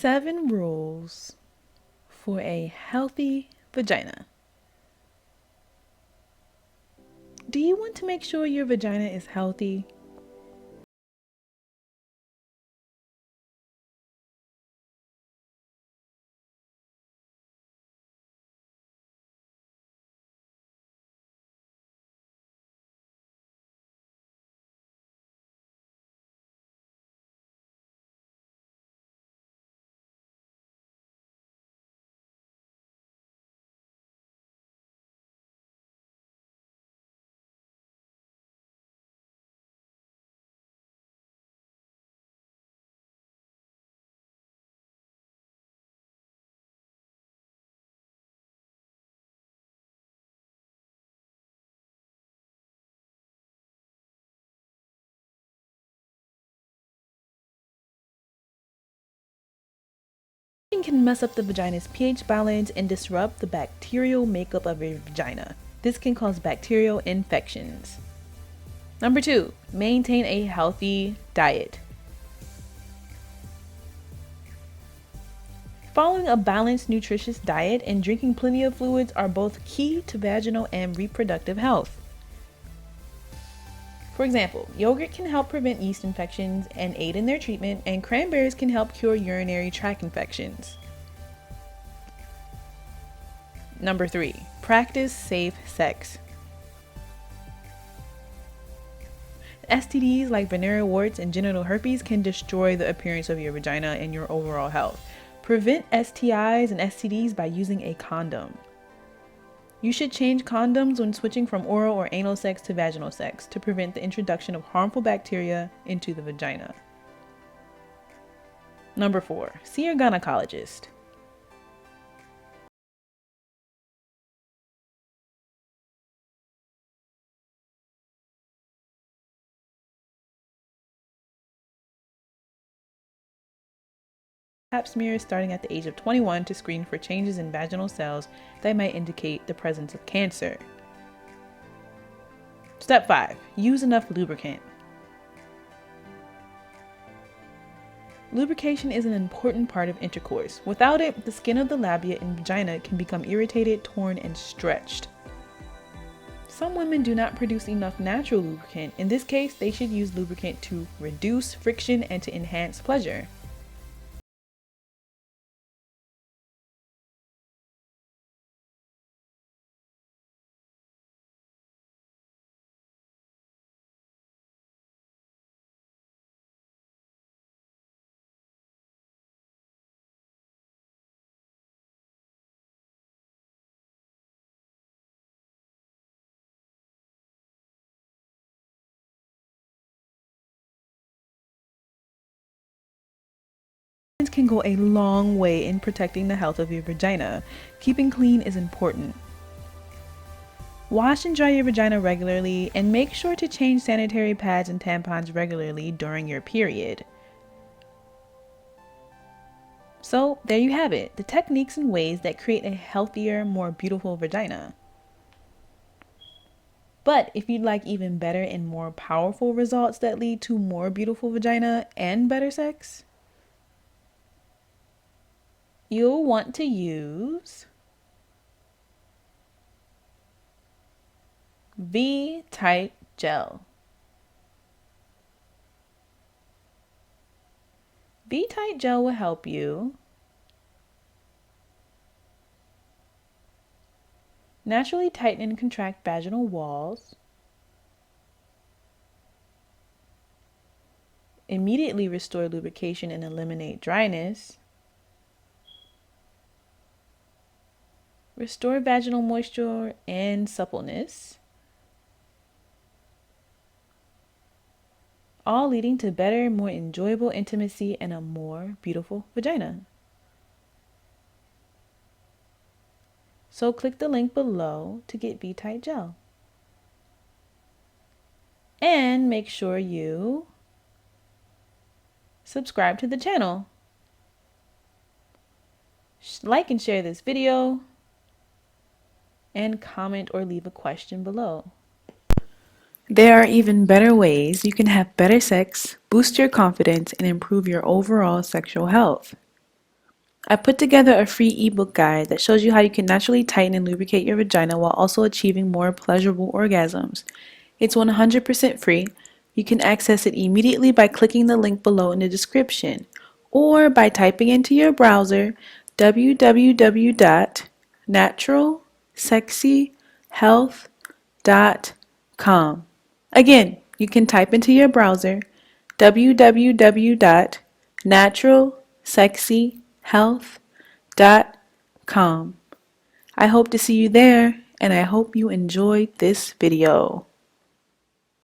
7 rules for a healthy vagina. Do you want to make sure your vagina is healthy? Can mess up the vagina's pH balance and disrupt the bacterial makeup of your vagina. This can cause bacterial infections. Number 2, maintain a healthy diet. Following a balanced, nutritious diet and drinking plenty of fluids are both key to vaginal and reproductive health. For example, yogurt can help prevent yeast infections and aid in their treatment, and cranberries can help cure urinary tract infections. Number 3, practice safe sex. STDs like venereal warts and genital herpes can destroy the appearance of your vagina and your overall health. Prevent STIs and STDs by using a condom. You should change condoms when switching from oral or anal sex to vaginal sex to prevent the introduction of harmful bacteria into the vagina. Number 4, see your gynecologist. Pap smears starting at the age of 21 to screen for changes in vaginal cells that might indicate the presence of cancer. Step 5, use enough lubricant. Lubrication is an important part of intercourse. Without it, the skin of the labia and vagina can become irritated, torn, and stretched. Some women do not produce enough natural lubricant. In this case, they should use lubricant to reduce friction and to enhance pleasure. Can go a long way in protecting the health of your vagina. Keeping clean is important. Wash and dry your vagina regularly and make sure to change sanitary pads and tampons regularly during your period. So there you have it, the techniques and ways that create a healthier, more beautiful vagina. But if you'd like even better and more powerful results that lead to more beautiful vagina and better sex, you'll want to use V-Tight Gel. V-Tight Gel will help you naturally tighten and contract vaginal walls, immediately restore lubrication and eliminate dryness, restore vaginal moisture and suppleness, all leading to better, more enjoyable intimacy and a more beautiful vagina. So click the link below to get V-Tight Gel. And make sure you subscribe to the channel. Like and share this video, and comment or leave a question below. There are even better ways you can have better sex, boost your confidence, and improve your overall sexual health. I put together a free ebook guide that shows you how you can naturally tighten and lubricate your vagina while also achieving more pleasurable orgasms. It's 100% free. You can access it immediately by clicking the link below in the description or by typing into your browser www.naturalsexyhealth.com. Again, you can type into your browser www.naturalsexyhealth.com. I hope to see you there, and I hope you enjoyed this video.